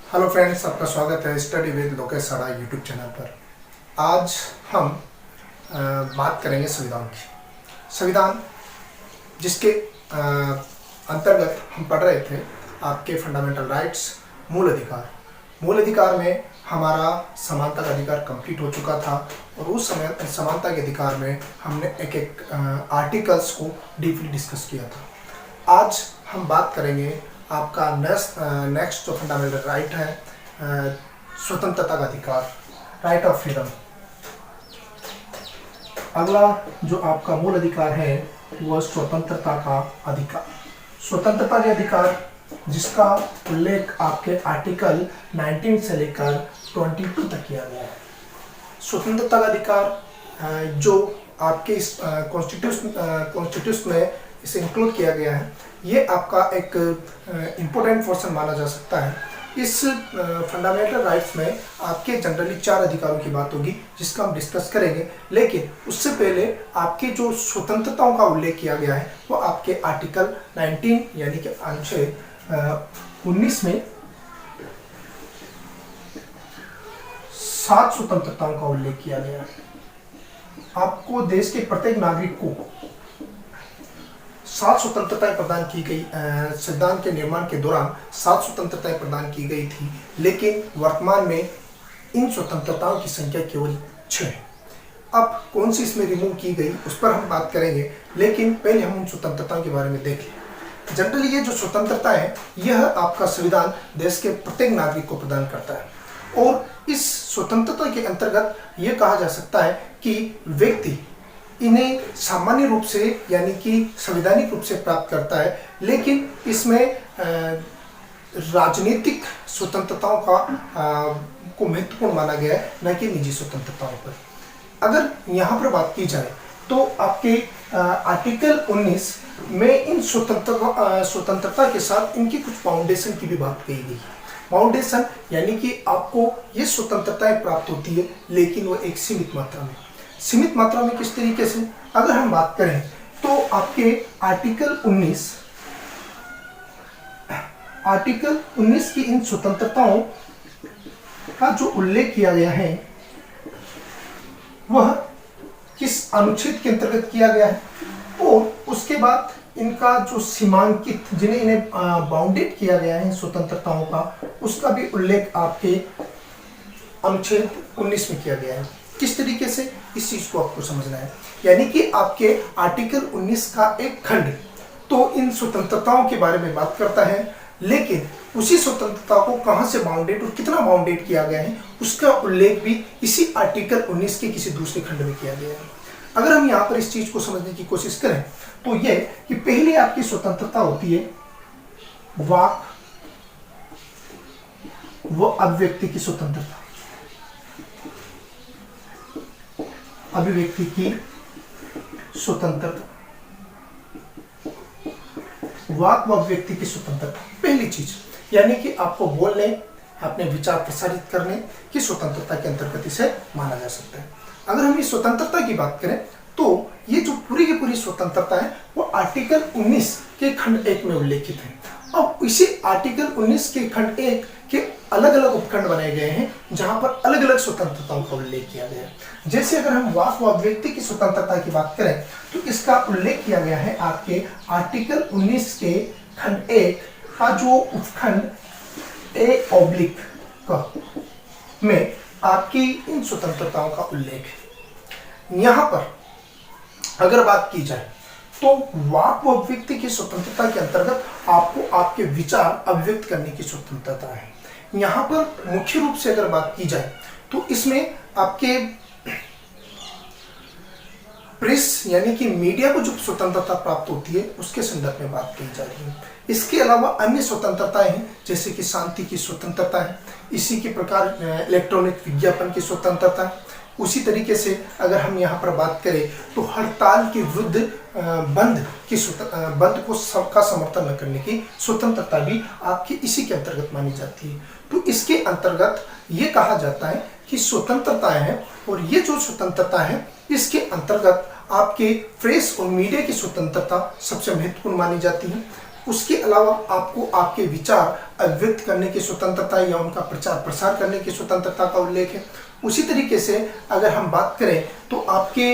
Hello friends, आपका स्वागत है स्टडी विद लोकेश साड़ा यूट्यूब चैनल पर। आज हम बात करेंगे संविधान की। संविधान जिसके अंतर्गत हम पढ़ रहे थे आपके फंडामेंटल राइट्स, मूल अधिकार। मूल अधिकार में हमारा समानता का अधिकार कंप्लीट हो चुका था और उस समय समानता के अधिकार में हमने एक एक आर्टिकल्स को डीपली डिस्कस किया था। आज हम बात करेंगे आपका नेक्स्ट जो फंडामेंटल राइट है, स्वतंत्रता का अधिकार, राइट ऑफ फ्रीडम। अगला जो आपका मूल अधिकार है वह स्वतंत्रता का अधिकार। स्वतंत्रता के अधिकार जिसका उल्लेख आपके आर्टिकल 19 से लेकर 22 तक किया गया है। स्वतंत्रता का अधिकार जो आपके इस कॉन्स्टिट्यूशन में इसे इंक्लूड किया गया है, ये आपका एक इम्पोर्टेंट पोर्शन माना जा सकता है। इस फंडामेंटल राइट्स में आपके जनरली 4 अधिकारों की बात होगी जिसका हम डिस्कस करेंगे, लेकिन उससे पहले आपकी जो स्वतंत्रताओं का उल्लेख किया गया है वो आपके आर्टिकल 19 यानी कि अनुच्छेद 19 में 7 स्वतंत्रताओं का उल्लेख किया गया है। आपको देश के प्रत्येक नागरिक को 7 स्वतंत्रताएं प्रदान की गई। संविधान के निर्माण के दौरान 7 स्वतंत्रताएं प्रदान की गई थी, लेकिन वर्तमान में इन स्वतंत्रताओं की संख्या केवल 6 है। अब कौन सी इसमें रिमूव की गई उस पर हम बात करेंगे, लेकिन पहले हम उन स्वतंत्रताओं के बारे में देख लें। जनरली ये जो स्वतंत्रता है यह आपका संविधान देश के प्रत्येक नागरिक को प्रदान करता है और इस स्वतंत्रता के अंतर्गत यह कहा जा सकता है कि व्यक्ति इन्हें सामान्य रूप से यानी कि संवैधानिक रूप से प्राप्त करता है, लेकिन इसमें राजनीतिक स्वतंत्रताओं का को महत्वपूर्ण माना गया है, न कि निजी स्वतंत्रताओं पर। अगर यहाँ पर बात की जाए तो आपके आर्टिकल 19 में इन स्वतंत्रता के साथ इनकी कुछ फाउंडेशन की भी बात कही गई है। फाउंडेशन यानी कि आपको ये स्वतंत्रताएं प्राप्त होती है, लेकिन वो एक सीमित मात्रा में। सीमित मात्रा में किस तरीके से, अगर हम बात करें तो आपके आर्टिकल 19 की इन स्वतंत्रताओं का जो उल्लेख किया गया है वह किस अनुच्छेद के अंतर्गत किया गया है और उसके बाद इनका जो सीमांकित जिन्हें इन्हें बाउंडेड किया गया है स्वतंत्रताओं का, उसका भी उल्लेख आपके अनुच्छेद 19 में किया गया है। किस तरीके से, इस चीज को आपको समझना है। यानी कि आपके आर्टिकल 19 का एक खंड तो इन स्वतंत्रताओं के बारे में बात करता है, लेकिन उसी स्वतंत्रता को कहां से बाउंडेड और कितना बाउंडेड किया गया है उसका उल्लेख भी इसी आर्टिकल 19 के किसी दूसरे खंड में किया गया है। अगर हम यहाँ पर इस चीज को समझने की कोशिश करें तो यह कि पहले आपकी स्वतंत्रता होती है वाक व अभिव्यक्ति की स्वतंत्रता। अभिव्यक्ति की स्वतंत्रता, वाक व अभिव्यक्ति की स्वतंत्रता पहली चीज, यानी कि आपको बोलने, अपने विचार प्रसारित करने की स्वतंत्रता के अंतर्गत इसे माना जा सकता है। अगर हम इस स्वतंत्रता की बात करें तो ये जो पूरी की पूरी स्वतंत्रता है वो आर्टिकल 19 के खंड 1 में उल्लेखित है। अब इसी आर्टिकल 19 के खंड 1 के अलग अलग उपखंड बनाए गए हैं जहां पर अलग अलग स्वतंत्रताओं का उल्लेख किया गया है। जैसे अगर हम वाक व अभिव्यक्ति की स्वतंत्रता की बात करें तो इसका उल्लेख किया गया है आपके आर्टिकल 19 के खंड 1 का जो उपखंड A/ का में आपकी इन स्वतंत्रताओं का उल्लेख है। यहाँ पर अगर बात की जाए तो वाक व अभिव्यक्ति की स्वतंत्रता के अंतर्गत आपको आपके विचार अभिव्यक्त करने की स्वतंत्रता है। यहाँ पर मुख्य रूप से अगर बात की जाए तो इसमें आपके प्रेस यानी कि मीडिया को जो स्वतंत्रता प्राप्त होती है उसके संदर्भ में बात की जा रही है। इसके अलावा अन्य स्वतंत्रताएं हैं जैसे कि शांति की स्वतंत्रता है, इसी के प्रकार इलेक्ट्रॉनिक विज्ञापन की स्वतंत्रता है। उसी तरीके से अगर हम यहाँ पर बात करें तो हड़ताल के विरुद्ध बंद को सबका समर्थन न करने की स्वतंत्रता भी आपकी इसी के अंतर्गत मानी जाती है। तो इसके अंतर्गत ये कहा जाता है कि स्वतंत्रताएं हैं और ये जो स्वतंत्रता है इसके अंतर्गत आपके प्रेस और मीडिया की स्वतंत्रता सबसे महत्वपूर्ण मानी जाती है। उसके अलावा आपको आपके विचार अभिव्यक्त करने की स्वतंत्रता या उनका प्रचार प्रसार करने की स्वतंत्रता का उल्लेख है। उसी तरीके से अगर हम बात करें तो आपके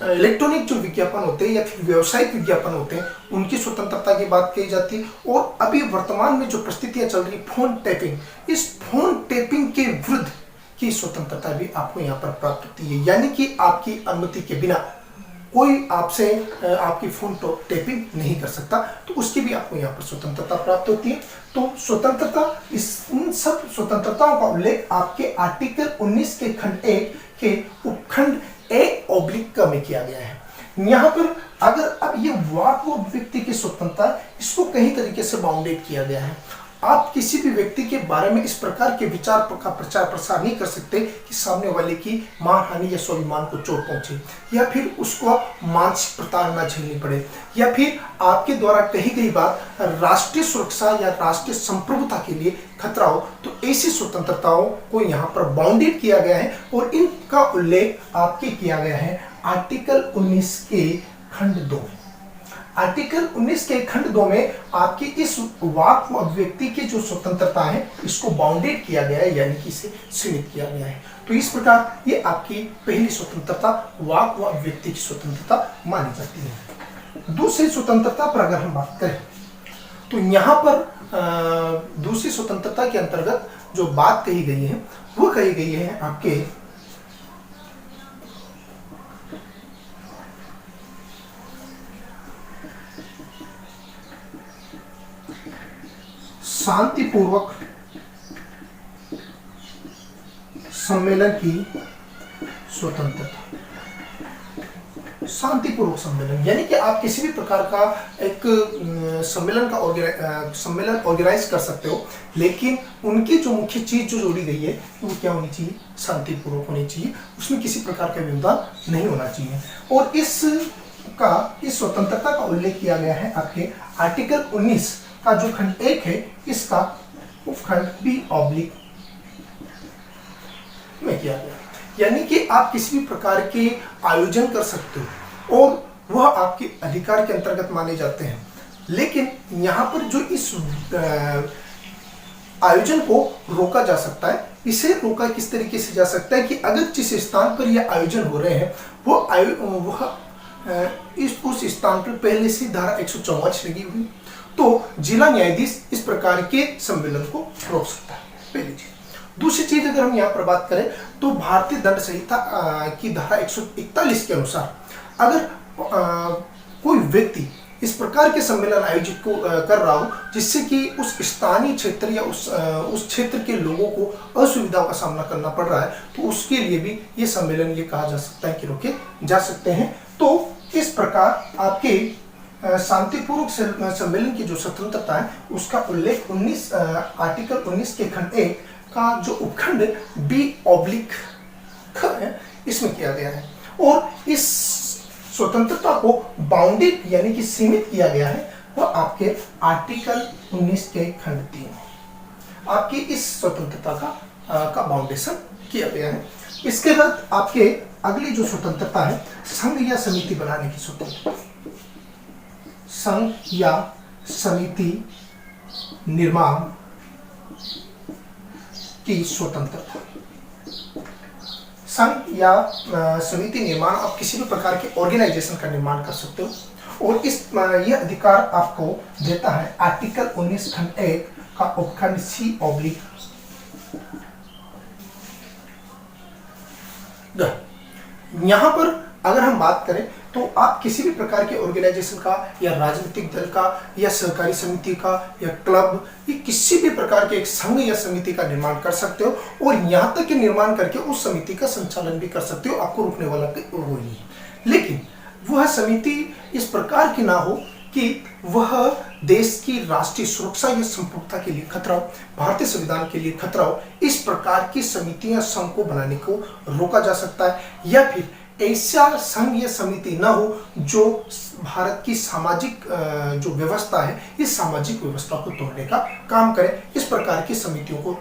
इलेक्ट्रॉनिक जो विज्ञापन होते हैं या फिर व्यावसायिक विज्ञापन होते हैं उनकी स्वतंत्रता की बात कही जाती है। और अभी वर्तमान में जो परिस्थितियां चल रही फोन टैपिंग, इस फोन टैपिंग के विरुद्ध की स्वतंत्रता भी आपको यहाँ पर प्राप्त होती है, यानी कि आपकी अनुमति के बिना कोई आपसे आपकी फोन टैपिंग नहीं कर सकता, तो उसकी भी आपको यहाँ पर स्वतंत्रता प्राप्त होती है। तो स्वतंत्रता, इन सब स्वतंत्रताओं का उल्लेख आपके आर्टिकल 19 के खंड 1 के उपखंड A/क में किया गया है। यहाँ पर अगर अब ये वाक व अभिव्यक्ति की स्वतंत्रता, इसको कई तरीके से बाउंडेड किया गया है। आप किसी भी व्यक्ति के बारे में इस प्रकार के विचार का प्रचार प्रसार नहीं कर सकते कि सामने वाले की मानहानि या स्वाभिमान को चोट पहुंचे, या फिर उसको मानसिक प्रताड़ना झेलनी पड़े, या फिर आपके द्वारा कही गई बात राष्ट्रीय सुरक्षा या राष्ट्रीय संप्रभुता के लिए खतरा हो। तो ऐसी स्वतंत्रताओं को यहाँ पर बाउंडेड किया गया है और इनका उल्लेख आपके किया गया है आर्टिकल 19 के खंड 2। आर्टिकल 19 के खंड 2 में आपकी इस वाक व अभिव्यक्ति की जो स्वतंत्रता है इसको बाउंडेड किया गया है, यानी कि इसे सीमित किया गया है। तो इस प्रकार ये आपकी पहली स्वतंत्रता वाक व अभिव्यक्ति की स्वतंत्रता मानी जाती है। दूसरी स्वतंत्रता पर अगर हम बात करें तो यहाँ पर दूसरी स्वतंत्रता के अंतर्गत जो बात कही गई है वो कही गई है आपके शांतिपूर्वक सम्मेलन की स्वतंत्रता। शांतिपूर्वक सम्मेलन यानी कि आप किसी भी प्रकार का एक सम्मेलन ऑर्गेनाइज कर सकते हो, लेकिन उनकी जो मुख्य चीज जो जोड़ी गई है वो क्या होनी चाहिए, शांतिपूर्वक होनी चाहिए, उसमें किसी प्रकार का व्यवधान नहीं होना चाहिए। और इस स्वतंत्रता का उल्लेख किया गया है आपके आर्टिकल 19 का जो खंड 1 है इसका उपखंड B/, में किया गया। यानी कि आप किसी भी प्रकार के आयोजन कर सकते हो और वह आपके अधिकार के अंतर्गत माने जाते हैं, लेकिन यहाँ पर जो इस आयोजन को रोका जा सकता है। इसे रोका किस तरीके से जा सकता है कि अगर जिस स्थान पर यह आयोजन हो रहे हैं वह उस स्थान पर पहले से धारा 144 लगी हुई, तो जिला न्यायाधीश इस प्रकार के सम्मेलन को रोक सकता है, पहली चीज। दूसरी चीज अगर हम यहाँ पर बात करें तो भारतीय दंड संहिता की धारा 141 के अनुसार अगर कोई व्यक्ति इस प्रकार के सम्मेलन आयोजित कर रहा हो जिससे कि उस स्थानीय क्षेत्र या उस क्षेत्र के लोगों को असुविधाओं का सामना करना पड़ रहा है, तो उसके लिए भी ये सम्मेलन ये कहा जा सकता है कि रोके जा सकते हैं। तो इस प्रकार आपके शांतिपूर्वक सम्मेलन की जो स्वतंत्रता है उसका उल्लेख आर्टिकल 19 के खंड 1 का जो उपखंड B/ख है इसमें किया गया है। और इस स्वतंत्रता को बाउंडेड यानी कि सीमित किया गया है वह आपके आर्टिकल 19 के खंड 3 आपकी इस स्वतंत्रता का बाउंडेशन किया गया है। इसके बाद आपके अगली जो स्वतंत्रता है संघ या समिति बनाने की स्वतंत्रता। संघ या समिति निर्माण की स्वतंत्रता। संघ या समिति निर्माण आप किसी भी प्रकार के ऑर्गेनाइजेशन का निर्माण कर सकते हो और यह अधिकार आपको देता है आर्टिकल 19 खंड 1 का उपखंड C/ग। यहां पर अगर हम बात करें तो आप किसी भी प्रकार के ऑर्गेनाइजेशन का या राजनीतिक दल का या सहकारी समिति का या क्लब या किसी भी प्रकार के एक संघ या समिति का निर्माण कर सकते हो और यहाँ तक कि निर्माण करके उस समिति का संचालन भी कर सकते हो, आपको रोकने वाला कोई नहीं है। लेकिन वह समिति इस प्रकार की ना हो कि वह देश की राष्ट्रीय सुरक्षा या संप्रभुता के लिए खतरा हो, भारतीय संविधान के लिए खतरा हो। इस प्रकार की समितियां संघ को बनाने को रोका जा सकता है, या फिर ऐसा संघ या समिति न हो जो भारत की सामाजिक जो व्यवस्था है इस सामाजिक व्यवस्था को तोड़ने का काम करे। इस प्रकार की समितियों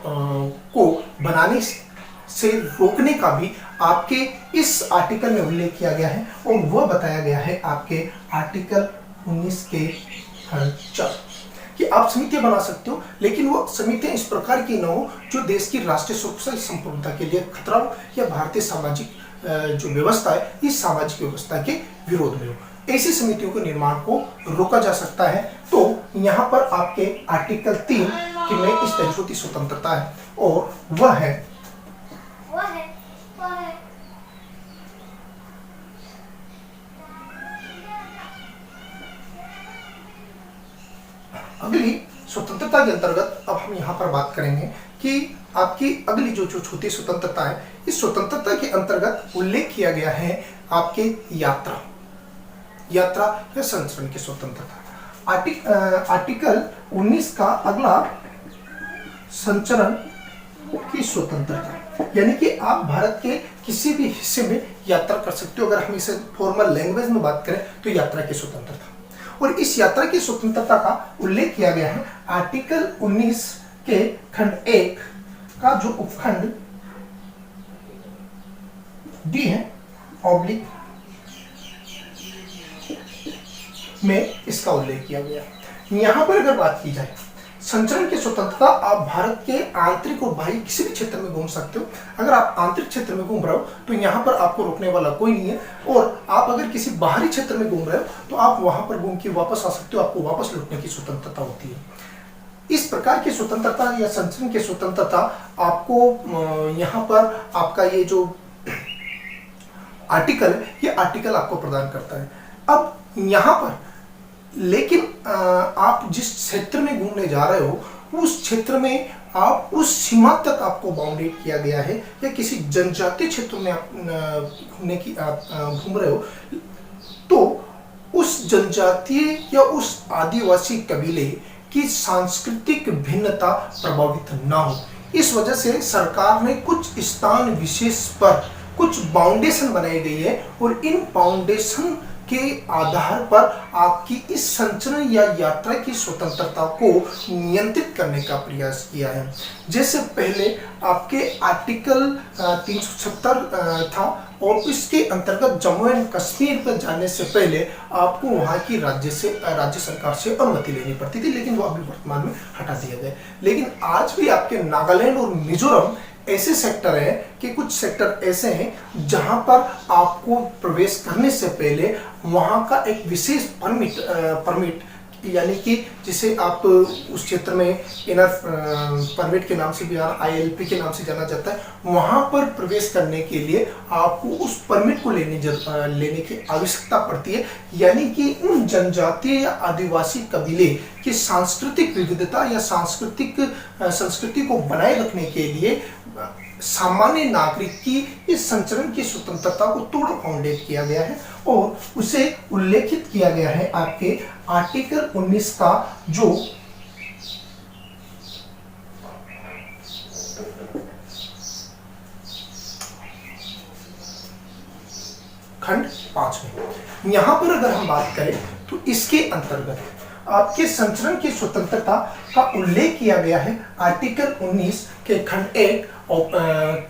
को बनाने से रोकने का भी आपके इस आर्टिकल में उल्लेख किया गया है और वह बताया गया है आपके आर्टिकल 19 के खंड 4 कि आप समितियां बना सकते हो, लेकिन वो समितियां इस प्रकार की न हो जो देश की राष्ट्रीय सुरक्षा संपूर्णता के लिए खतरा हो या भारतीय सामाजिक जो व्यवस्था है इस सामाजिक व्यवस्था के विरोध में हो। ऐसी समितियों के निर्माण को रोका जा सकता है। तो यहाँ पर आपके आर्टिकल 3 की में इस तरह की स्वतंत्रता है और वह है अगली स्वतंत्रता के अंतर्गत अब हम यहाँ पर बात करेंगे कि आपकी अगली जो छोटी स्वतंत्रता है, इस स्वतंत्रता के अंतर्गत उल्लेख किया गया है आपके यात्रा या संचरण की स्वतंत्रता। आर्टिकल 19 का अगला संचरण की स्वतंत्रता, यानी कि आप भारत के किसी भी हिस्से में यात्रा कर सकते हो। अगर हम इसे फॉर्मल लैंग्वेज में बात करें तो यात्रा की स्वतंत्रता, और इस यात्रा की स्वतंत्रता का उल्लेख किया गया है आर्टिकल 19 के खंड 1 का जो उपखंड डी है ऑब्लिक में इसका उल्लेख किया गया। यहां पर अगर बात की जाए संचरण की स्वतंत्रता, आप भारत के आंतरिक और बाहरी किसी भी क्षेत्र में घूम सकते हो। अगर आप आंतरिक क्षेत्र में घूम रहे हो तो यहाँ पर आपको रोकने वाला कोई नहीं है, और आप अगर किसी बाहरी क्षेत्र में घूम रहे हो तो आप वहां पर घूम के वापस आ सकते हो, आपको वापस लौटने की स्वतंत्रता होती है। इस प्रकार की स्वतंत्रता या संचरण की स्वतंत्रता आपको यहाँ पर आपका ये जो आर्टिकल, ये आर्टिकल आपको प्रदान करता है। अब यहाँ पर लेकिन आप जिस क्षेत्र में घूमने जा रहे हो उस क्षेत्र में आप उस सीमा तक आपको बाउंडेड किया गया है, या किसी जनजातीय क्षेत्र में आप घूमने की आप घूम रहे हो तो उस जनजातीय या उस आदिवासी कबीले की सांस्कृतिक भिन्नता प्रभावित ना हो। इस वजह से सरकार ने कुछ स्थान विशेष पर कुछ बाउंडेशन बनाई गई है, और इन बाउंडेशन के आधार पर आपकी इस संचरण या यात्रा की स्वतंत्रता को नियंत्रित करने का प्रयास किया है। जैसे पहले आपके आर्टिकल 376 था, और इसके अंतर्गत जम्मू एंड कश्मीर पर जाने से पहले आपको वहां की राज्य सरकार से अनुमति लेनी पड़ती थी, लेकिन वो अभी वर्तमान में हटा दिया गया। लेकिन आज भी आपके नागालैंड और मिजोरम ऐसे सेक्टर है कि कुछ सेक्टर ऐसे हैं जहां पर आपको प्रवेश करने से पहले वहां का एक विशेष परमिट यानी कि जिसे आप उस क्षेत्र में इनर परमिट के नाम से भी ILP के नाम से जाना जाता है, वहां पर प्रवेश करने के लिए आपको उस परमिट को लेने की आवश्यकता पड़ती है। यानी कि उन जनजातीय या आदिवासी कबीले की सांस्कृतिक विविधता या संस्कृति को बनाए रखने के लिए सामान्य नागरिक की इस संचरण की स्वतंत्रता को तोड़ फाउंडेट किया गया है, और उसे उल्लेखित किया गया है आपके आर्टिकल 19 का जो खंड 5 में। यहां पर अगर हम बात करें तो इसके अंतर्गत आपके संचरण की स्वतंत्रता का उल्लेख किया गया है आर्टिकल 19 के खंड 1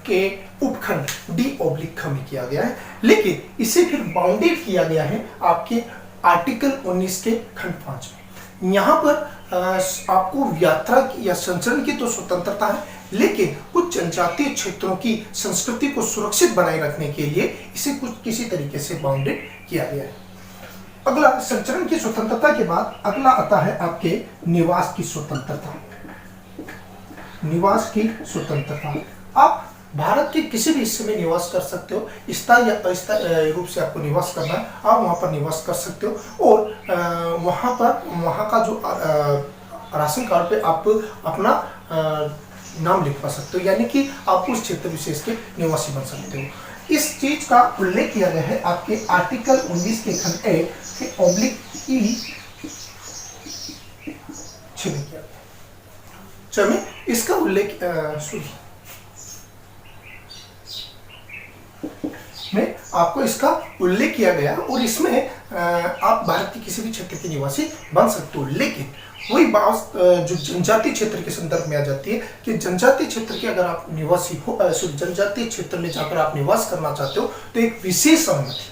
के उपखंड D/ख में किया गया है, लेकिन इसे फिर बाउंडेड किया गया है आपके आर्टिकल 19 के खंड 5 में। यहाँ पर आपको यात्रा की या संचरण की तो स्वतंत्रता है, लेकिन कुछ जनजातीय क्षेत्रों की संस्कृति को सुरक्षित बनाए रखने के लिए इसे कुछ किसी तरीके से बाउंडेड किया गया है। अगला संचरण की स्वतंत्रता के बाद अगला आता है आपके निवास की स्वतंत्रता। निवास की स्वतंत्रता, आप भारत के किसी भी हिस्से में निवास कर सकते हो। स्थायी या अस्थायी रूप से आपको निवास करना है, आप वहां पर निवास कर सकते हो, और वहां का जो राशन कार्ड पे आप अपना नाम लिखवा सकते हो, यानी कि आप उस क्षेत्र विशेष के निवासी बन सकते हो। इस चीज का उल्लेख किया गया है आपके आर्टिकल 19 के खंड 1 के /E में किया गया। चलिए इसका उल्लेख में आपको इसका उल्लेख किया गया, और इसमें आप भारत के किसी भी क्षेत्र के निवासी बन सकते हो। लेकिन वही बात जो जनजातीय क्षेत्र के संदर्भ में आ जाती है कि जनजातीय क्षेत्र के अगर आप निवासी हो, जनजातीय क्षेत्र में जाकर आप निवास करना चाहते हो तो एक विशेष अनुमति,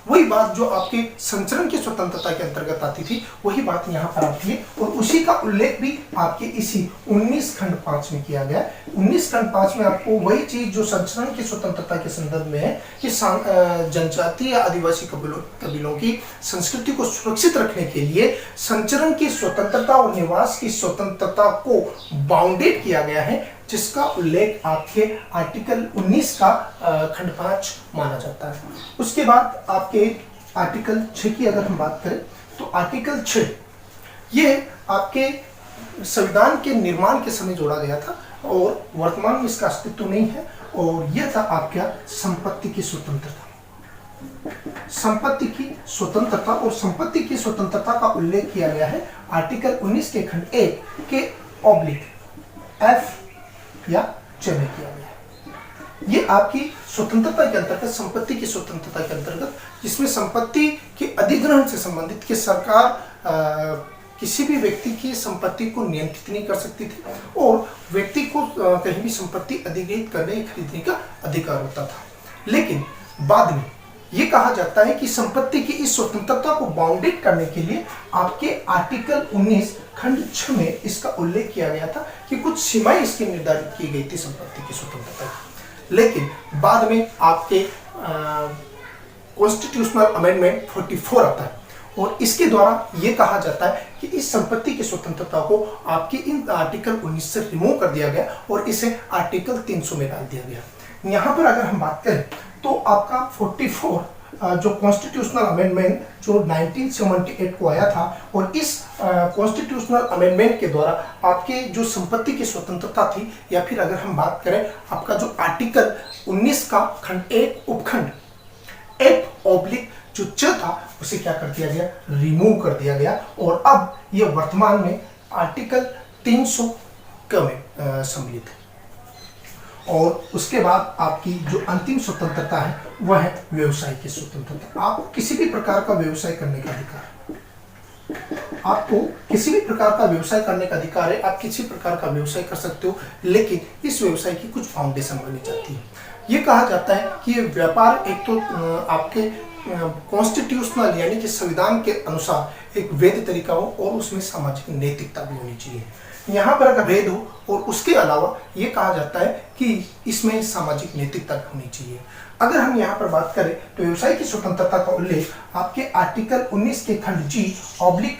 वही बात जो आपके संचरण की स्वतंत्रता के अंतर्गत आती थी वही बात यहाँ पर आती है, और उसी का उल्लेख भी आपके इसी 19 खंड 5 में किया गया। 19 खंड 5 में आपको वही चीज जो संचरण की स्वतंत्रता के संदर्भ में है कि जनजातीय या आदिवासी कबीलों की संस्कृति को सुरक्षित रखने के लिए संचरण की स्वतंत्रता और निवास की स्वतंत्रता को बाउंडेड किया गया है, जिसका उल्लेख आपके आर्टिकल 19 का खंड 5 माना जाता है। उसके बाद आपके आर्टिकल 6 की अगर हम बात करें तो आर्टिकल 6 ये आपके संविधान के निर्माण के समय जोड़ा गया था और वर्तमान में इसका अस्तित्व नहीं है, और यह था आपका संपत्ति की स्वतंत्रता। संपत्ति की स्वतंत्रता और संपत्ति की स्वतंत्रता का उल्लेख किया गया है आर्टिकल 19 के खंड 1 के ऑब्लिक F या च में किया गया है। ये आपकी स्वतंत्रता के अंतर्गत, संपत्ति की स्वतंत्रता के अंतर्गत, जिसमें संपत्ति के अधिग्रहण से संबंधित कि सरकार किसी भी व्यक्ति की संपत्ति को नियंत्रित नहीं कर सकती थी और व्यक्ति को कहीं भी संपत्ति अधिग्रहित करने या खरीदने का अधिकार होता था। लेकिन बाद में ये कहा जाता है कि संपत्ति की इस स्वतंत्रता को बाउंडेड करने के लिए आपके आर्टिकल 19 खंड 6 में इसका उल्लेख किया गया था कि कुछ सीमाएं इसकी निर्धारित की गई थी संपत्ति की स्वतंत्रता की। लेकिन बाद में आपके कॉन्स्टिट्यूशनल अमेंडमेंट 44 आता है और इसके द्वारा ये कहा जाता है कि इस संपत्ति की स्वतंत्रता को आपके इन आर्टिकल 19 से रिमूव कर दिया गया और इसे आर्टिकल 300 में डाल दिया गया। यहाँ पर अगर हम बात करें तो आपका 44 जो कॉन्स्टिट्यूशनल अमेंडमेंट जो 1978 को आया था, और इस कॉन्स्टिट्यूशनल अमेंडमेंट के द्वारा आपके जो संपत्ति की स्वतंत्रता थी, या फिर अगर हम बात करें आपका जो आर्टिकल 19 का खंड 1 उपखंड F ऑब्लिक जो च था उसे क्या कर दिया गया, रिमूव कर दिया गया, और अब ये वर्तमान में आर्टिकल 300 में सम्मिलित है। और उसके बाद आपकी जो अंतिम स्वतंत्रता है वह है व्यवसाय की स्वतंत्रता। आपको किसी भी प्रकार का व्यवसाय करने का अधिकार है, आपको किसी भी प्रकार का व्यवसाय करने का अधिकार है, आप किसी प्रकार का व्यवसाय कर सकते हो, लेकिन इस व्यवसाय की कुछ फाउंडेशन बनी जाती है। ये कहा जाता है कि ये व्यापार एक तो आपके कॉन्स्टिट्यूशनल यानी कि संविधान के अनुसार एक वैध तरीका हो और उसमें सामाजिक नैतिकता भी होनी चाहिए। यहाँ पर अगर भेद हो और उसके अलावा ये कहा जाता है कि इसमें सामाजिक नैतिकता भी होनी चाहिए। अगर हम यहाँ पर बात करें तो व्यवसाय की स्वतंत्रता का उल्लेख आपके आर्टिकल 19 के खंड G ऑब्लिक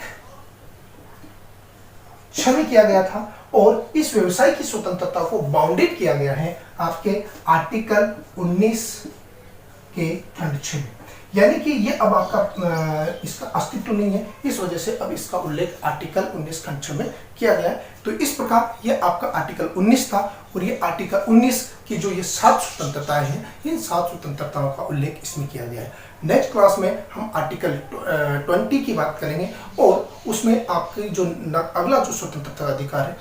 6 में किया गया था, और इस व्यवसाय की स्वतंत्रता को बाउंडेड किया गया है आपके आर्टिकल 19 के खंड 6 में। यानी कि ये अब आपका इसका अस्तित्व नहीं है, इस वजह से अब इसका उल्लेख आर्टिकल 19 खंड 6 में किया गया है। तो इस प्रकार ये आपका आर्टिकल 19 था, और ये आर्टिकल 19 की जो ये 7 स्वतंत्रताएं हैं, इन 7 स्वतंत्रताओं का उल्लेख इसमें किया गया है। नेक्स्ट क्लास में हम आर्टिकल 20 की बात करेंगे और उसमें आपकी जो अगला जो स्वतंत्रता अधिकार है